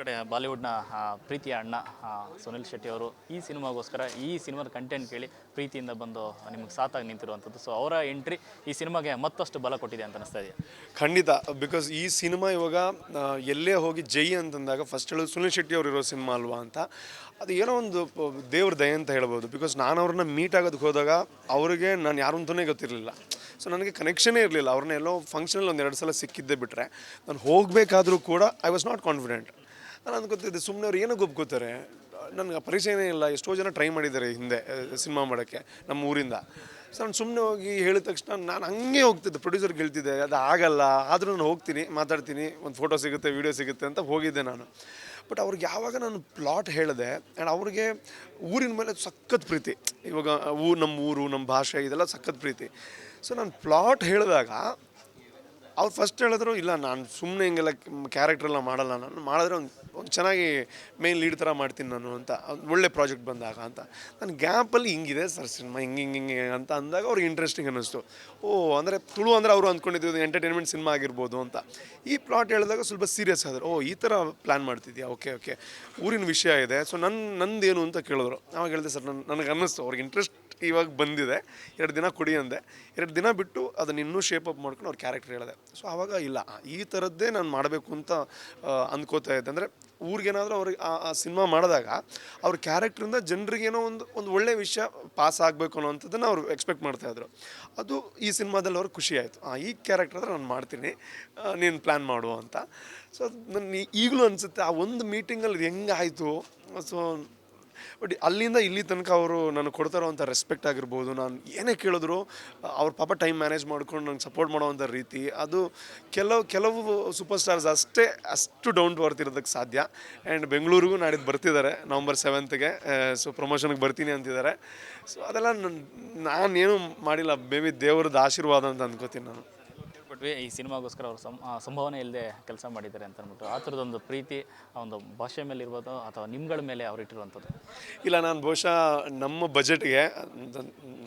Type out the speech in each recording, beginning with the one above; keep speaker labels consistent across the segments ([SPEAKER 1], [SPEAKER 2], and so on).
[SPEAKER 1] ಕಡೆ ಬಾಲಿವುಡ್ನ ಪ್ರೀತಿಯ ಅಣ್ಣ ಸುನಿಲ್ ಶೆಟ್ಟಿ ಅವರು ಈ ಸಿನಿಮಾಗೋಸ್ಕರ ಈ ಸಿನಿಮಾದ ಕಂಟೆಂಟ್ ಕೇಳಿ ಪ್ರೀತಿಯಿಂದ ಬಂದು ನಿಮಗೆ ಸಾಥಾಗಿ ನಿಂತಿರುವಂಥದ್ದು. ಸೊ ಅವರ ಎಂಟ್ರಿ ಈ ಸಿನಿಮಾಗೆ ಮತ್ತಷ್ಟು ಬಲ ಕೊಟ್ಟಿದೆ ಅಂತ ಅನಿಸ್ತಾ ಇದೆಯಾ?
[SPEAKER 2] ಖಂಡಿತ. ಬಿಕಾಸ್ ಈ ಸಿನಿಮಾ ಇವಾಗ ಎಲ್ಲೇ ಹೋಗಿ ಜೈ ಅಂತಂದಾಗ ಫಸ್ಟ್ ಹೇಳೋದು ಸುನಿಲ್ ಶೆಟ್ಟಿ ಅವರು ಇರೋ ಸಿನಿಮಾ ಅಲ್ವಾ ಅಂತ. ಅದು ಏನೋ ಒಂದು ದೇವ್ರ ದಯೆ ಅಂತ ಹೇಳ್ಬೋದು. ಬಿಕಾಸ್ ನಾನು ಅವ್ರನ್ನ ಮೀಟ್ ಆಗೋದಕ್ಕೆ ಹೋದಾಗ ಅವ್ರಿಗೆ ನಾನು ಯಾರು ಅಂತಲೇ ಗೊತ್ತಿರಲಿಲ್ಲ. ಸೊ ನನಗೆ ಕನೆಕ್ಷನೇ ಇರಲಿಲ್ಲ. ಅವ್ರನ್ನ ಎಲ್ಲೋ ಫಂಕ್ಷನಲ್ಲಿ ಒಂದೆರಡು ಸಲ ಸಿಕ್ಕಿದ್ದೆ ಬಿಟ್ಟರೆ ನಾನು ಹೋಗಬೇಕಾದ್ರೂ ಕೂಡ ಐ ವಾಸ್ ನಾಟ್ ಕಾನ್ಫಿಡೆಂಟ್. ನಾನು ಅಂದ್ಕೊತಿದ್ದೆ ಸುಮ್ಮನೆ ಅವ್ರು ಏನಕ್ಕೆ ಒಪ್ಕೋತಾರೆ, ನನಗೆ ಪರಿಚಯನೇ ಇಲ್ಲ. ಎಷ್ಟೋ ಜನ ಟ್ರೈ ಮಾಡಿದ್ದಾರೆ ಹಿಂದೆ ಸಿನಿಮಾ ಮಾಡೋಕ್ಕೆ ನಮ್ಮ ಊರಿಂದ. ಸೊ ನಾನು ಸುಮ್ಮನೆ ಹೋಗಿ ಹೇಳಿದ ತಕ್ಷಣ ನಾನು ಹಂಗೆ ಹೋಗ್ತಿದ್ದೆ, ಪ್ರೊಡ್ಯೂಸರ್ಗೆ ಹೇಳ್ತಿದ್ದೆ ಅದು ಆಗಲ್ಲ, ಆದರೂ ನಾನು ಹೋಗ್ತೀನಿ, ಮಾತಾಡ್ತೀನಿ, ಒಂದು ಫೋಟೋ ಸಿಗುತ್ತೆ, ವೀಡಿಯೋ ಸಿಗುತ್ತೆ ಅಂತ ಹೋಗಿದ್ದೆ ನಾನು. ಬಟ್ ಅವ್ರಿಗೆ ಯಾವಾಗ ನಾನು ಪ್ಲಾಟ್ ಹೇಳಿದೆ ಆ್ಯಂಡ್ ಅವ್ರಿಗೆ ಊರಿನ ಮೇಲೆ ಸಖತ್ ಪ್ರೀತಿ. ಇವಾಗ ನಮ್ಮ ಊರು, ನಮ್ಮ ಭಾಷೆ ಇದೆಲ್ಲ ಸಖತ್ ಪ್ರೀತಿ. ಸೊ ನಾನು ಪ್ಲಾಟ್ ಹೇಳಿದಾಗ ಅವ್ರು ಫಸ್ಟ್ ಹೇಳಿದ್ರು, ಇಲ್ಲ ನಾನು ಸುಮ್ಮನೆ ಹಿಂಗೆಲ್ಲ ಕ್ಯಾರೆಕ್ಟ್ರೆಲ್ಲ ಮಾಡಲ್ಲ, ನಾನು ಮಾಡಿದ್ರೆ ಒಂದು ಚೆನ್ನಾಗಿ ಮೇನ್ ಲೀಡ್ ಥರ ಮಾಡ್ತೀನಿ ನಾನು ಅಂತ, ಒಳ್ಳೆ ಪ್ರಾಜೆಕ್ಟ್ ಬಂದಾಗ ಅಂತ. ನನ್ನ ಗ್ಯಾಪಲ್ಲಿ ಹಿಂಗಿದೆ ಸರ್ ಸಿನಿಮಾ, ಹಿಂಗೆ ಅಂತ ಅಂದಾಗ ಅವ್ರಿಗೆ ಇಂಟ್ರೆಸ್ಟಿಂಗ್ ಅನ್ನಿಸ್ತು. ಅಂದರೆ ತುಳು ಅಂದರೆ ಅವರು ಅಂದ್ಕೊಂಡಿದ್ದು ಎಂಟರ್ಟೈನ್ಮೆಂಟ್ ಸಿನಿಮಾ ಆಗಿರ್ಬೋದು ಅಂತ. ಈ ಪ್ಲಾಟ್ ಹೇಳಿದಾಗ ಸ್ವಲ್ಪ ಸೀರಿಯಸ್ ಆದರು. ಈ ಥರ ಪ್ಲ್ಯಾನ್ ಮಾಡ್ತಿದ್ಯಾ, ಓಕೆ ಊರಿನ ವಿಷಯ ಇದೆ, ಸೊ ನಂದೇನು ಅಂತ ಕೇಳಿದ್ರು. ಅವಾಗ ಹೇಳಿದೆ ಸರ್, ನನಗೆ ಅನ್ನಿಸ್ತು ಅವ್ರಿಗೆ ಇಂಟ್ರೆಸ್ಟ್ ಇವಾಗ ಬಂದಿದೆ, 2 ದಿನ ಕೊಡಿ ಅಂದೆ. 2 ದಿನ ಬಿಟ್ಟು ಅದನ್ನು ಇನ್ನೂ ಶೇಪ್ ಅಪ್ ಮಾಡ್ಕೊಂಡು ಅವ್ರ ಕ್ಯಾರೆಕ್ಟರ್ ಹೇಳಿದೆ. ಸೊ ಆವಾಗ ಇಲ್ಲ, ಈ ಥರದ್ದೇ ನಾನು ಮಾಡಬೇಕು ಅಂತ ಅಂದ್ಕೋತಾ ಇದ್ದೆ. ಅಂದರೆ ಊರಿಗೇನಾದರೂ ಅವ್ರಿಗೆ ಆ ಸಿನಿಮಾ ಮಾಡಿದಾಗ ಅವ್ರ ಕ್ಯಾರೆಕ್ಟ್ರಿಂದ ಜನರಿಗೇನೋ ಒಂದು ಒಳ್ಳೆಯ ವಿಷಯ ಪಾಸ್ ಆಗಬೇಕು ಅನ್ನೋವಂಥದ್ದನ್ನು ಅವ್ರು ಎಕ್ಸ್ಪೆಕ್ಟ್ ಮಾಡ್ತಾಯಿದ್ರು. ಅದು ಈ ಸಿನಿಮಾದಲ್ಲಿ ಅವ್ರಿಗೆ ಖುಷಿ ಆಯಿತು. ಈ ಕ್ಯಾರೆಕ್ಟರ್ ಆದರೆ ನಾನು ಮಾಡ್ತೀನಿ, ನೀನು ಪ್ಲ್ಯಾನ್ ಮಾಡು ಅಂತ. ಸೊ ನನ್ನ ಈಗಲೂ ಅನಿಸುತ್ತೆ ಆ ಒಂದು ಮೀಟಿಂಗಲ್ಲಿ ಇದು ಹೆಂಗೆ ಆಯಿತು. ಸೊ ಬಟ್ ಅಲ್ಲಿಂದ ಇಲ್ಲಿ ತನಕ ಅವರು ನನಗೆ ಕೊಡ್ತಾರೋವಂಥ ರೆಸ್ಪೆಕ್ಟ್ ಆಗಿರ್ಬೋದು, ನಾನು ಏನೇ ಕೇಳಿದ್ರು ಅವ್ರ ಪಾಪ ಟೈಮ್ ಮ್ಯಾನೇಜ್ ಮಾಡ್ಕೊಂಡು ನಂಗೆ ಸಪೋರ್ಟ್ ಮಾಡೋವಂಥ ರೀತಿ, ಅದು ಕೆಲವು ಸೂಪರ್ ಸ್ಟಾರ್ಸ್ ಅಷ್ಟು ಡೌನ್ ಟು ಅರ್ತ್ ಇರೋದಕ್ಕೆ ಸಾಧ್ಯ. ಆ್ಯಂಡ್ ಬೆಂಗಳೂರಿಗೂ ನಾಡಿದ್ದು ಬರ್ತಿದ್ದಾರೆ November 7th. ಸೊ ಪ್ರಮೋಷನ್ಗೆ ಬರ್ತೀನಿ ಅಂತಿದ್ದಾರೆ. ಸೊ ಅದೆಲ್ಲ ನಾನೇನು ಮಾಡಿಲ್ಲ, ಬೇಬಿ ದೇವ್ರದ್ದು ಆಶೀರ್ವಾದ ಅಂತ ಅಂದ್ಕೋತೀನಿ ನಾನು.
[SPEAKER 1] ಈ ಸಿನಿಮಾಗೋಸ್ಕರ ಅವರು ಸಂಭಾವನೆ ಇಲ್ಲದೆ ಕೆಲಸ ಮಾಡಿದ್ದಾರೆ ಅಂತ ಅಂದ್ಬಿಟ್ಟು ಆ ಥರದೊಂದು ಪ್ರೀತಿ ಒಂದು ಭಾಷೆ ಮೇಲೆ ಇರ್ಬೋದು ಅಥವಾ ನಿಮ್ಗಳ ಮೇಲೆ ಅವ್ರು ಇಟ್ಟಿರುವಂಥದ್ದು.
[SPEAKER 2] ಇಲ್ಲ, ನಾನು ಬಹುಶಃ ನಮ್ಮ ಬಜೆಟ್ಗೆ,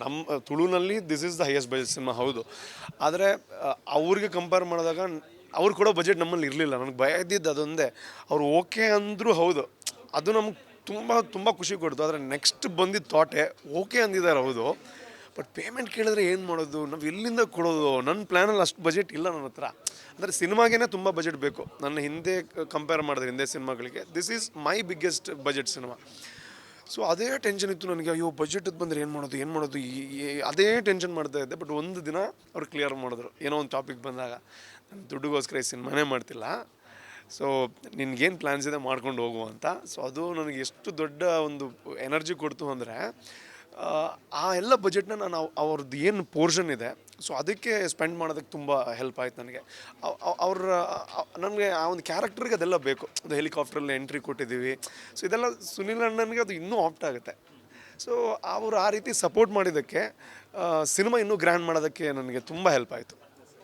[SPEAKER 2] ನಮ್ಮ ತುಳುನಲ್ಲಿ this is the highest budget cinema ಹೌದು. ಆದರೆ ಅವ್ರಿಗೆ ಕಂಪೇರ್ ಮಾಡಿದಾಗ ಅವ್ರು ಕೊಡೋ ಬಜೆಟ್ ನಮ್ಮಲ್ಲಿ ಇರಲಿಲ್ಲ. ನನಗೆ ಭಯ ಇದ್ದಿದ್ದು ಅದೊಂದೇ. ಅವ್ರು ಓಕೆ ಅಂದರೂ ಹೌದು, ಅದು ನಮ್ಗೆ ತುಂಬ ಖುಷಿ ಕೊಡ್ತು. ಆದರೆ ನೆಕ್ಸ್ಟ್ ಬಂದಿದ್ದ ಥಾಟೇ ಓಕೆ ಅಂದಿದ್ದಾರೆ ಹೌದು, ಬಟ್ ಪೇಮೆಂಟ್ ಕೇಳಿದ್ರೆ ಏನು ಮಾಡೋದು, ನಾವು ಎಲ್ಲಿಂದ ಕೊಡೋದು. ನನ್ನ ಪ್ಲ್ಯಾನಲ್ಲಿ ಅಷ್ಟು ಬಜೆಟ್ ಇಲ್ಲ ನನ್ನ ಹತ್ರ. ಅಂದರೆ ಸಿನಿಮಾಗೇ ತುಂಬ ಬಜೆಟ್ ಬೇಕು. ನನ್ನ ಹಿಂದೆ ಕಂಪೇರ್ ಮಾಡಿದ್ರೆ ಹಿಂದೆ ಸಿನಿಮಾಗಳಿಗೆ this is my biggest budget cinema. So ಅದೇ ಟೆನ್ಷನ್ ಇತ್ತು ನನಗೆ, ಅಯ್ಯೋ ಬಜೆಟದ್ದು ಬಂದರೆ ಏನು ಮಾಡೋದು ಅದೇ ಟೆನ್ಷನ್ ಮಾಡ್ತಾ ಇದ್ದೆ. ಬಟ್ ಒಂದು ದಿನ ಅವ್ರು ಕ್ಲಿಯರ್ ಮಾಡಿದ್ರು, ಏನೋ ಒಂದು ಟಾಪಿಕ್ ಬಂದಾಗ, ನಾನು ದುಡ್ಡುಗೋಸ್ಕರ ಈ ಸಿನಿಮಾನೇ ಮಾಡ್ತಿಲ್ಲ, ಸೊ ನಿನ್ಗೇನು ಪ್ಲ್ಯಾನ್ಸ್ ಇದೆ ಮಾಡ್ಕೊಂಡು ಹೋಗುವ ಅಂತ. ಸೊ ಅದು ನನಗೆ ಎಷ್ಟು ದೊಡ್ಡ ಒಂದು ಎನರ್ಜಿ ಕೊಡ್ತು ಅಂದರೆ, ಆ ಎಲ್ಲ ಬಜೆಟ್ನ ನಾನು ಅವ್ರದ್ದು ಏನು ಪೋರ್ಷನ್ ಇದೆ ಸೊ ಅದಕ್ಕೆ ಸ್ಪೆಂಡ್ ಮಾಡೋದಕ್ಕೆ ತುಂಬ ಹೆಲ್ಪ್ ಆಯ್ತು ನನಗೆ. ನನಗೆ ಆ ಒಂದು ಕ್ಯಾರೆಕ್ಟರ್ಗೆ ಅದೆಲ್ಲ ಬೇಕು. ಅದು ಹೆಲಿಕಾಪ್ಟ್ರಲ್ಲಿ ಎಂಟ್ರಿ ಕೊಟ್ಟಿದ್ದೀವಿ, ಸೊ ಇದೆಲ್ಲ ಸುನಿಲ್ ಅಣ್ಣನಿಗೆ ಅದು ಇನ್ನೂ ಆಪ್ಟ್ ಆಗುತ್ತೆ. ಸೊ ಅವರು ಆ ರೀತಿ ಸಪೋರ್ಟ್ ಮಾಡಿದ್ದಕ್ಕೆ ಸಿನಿಮಾ ಇನ್ನೂ ಗ್ರ್ಯಾಂಡ್ ಮಾಡೋದಕ್ಕೆ ನನಗೆ ತುಂಬ ಹೆಲ್ಪ್ ಆಯಿತು.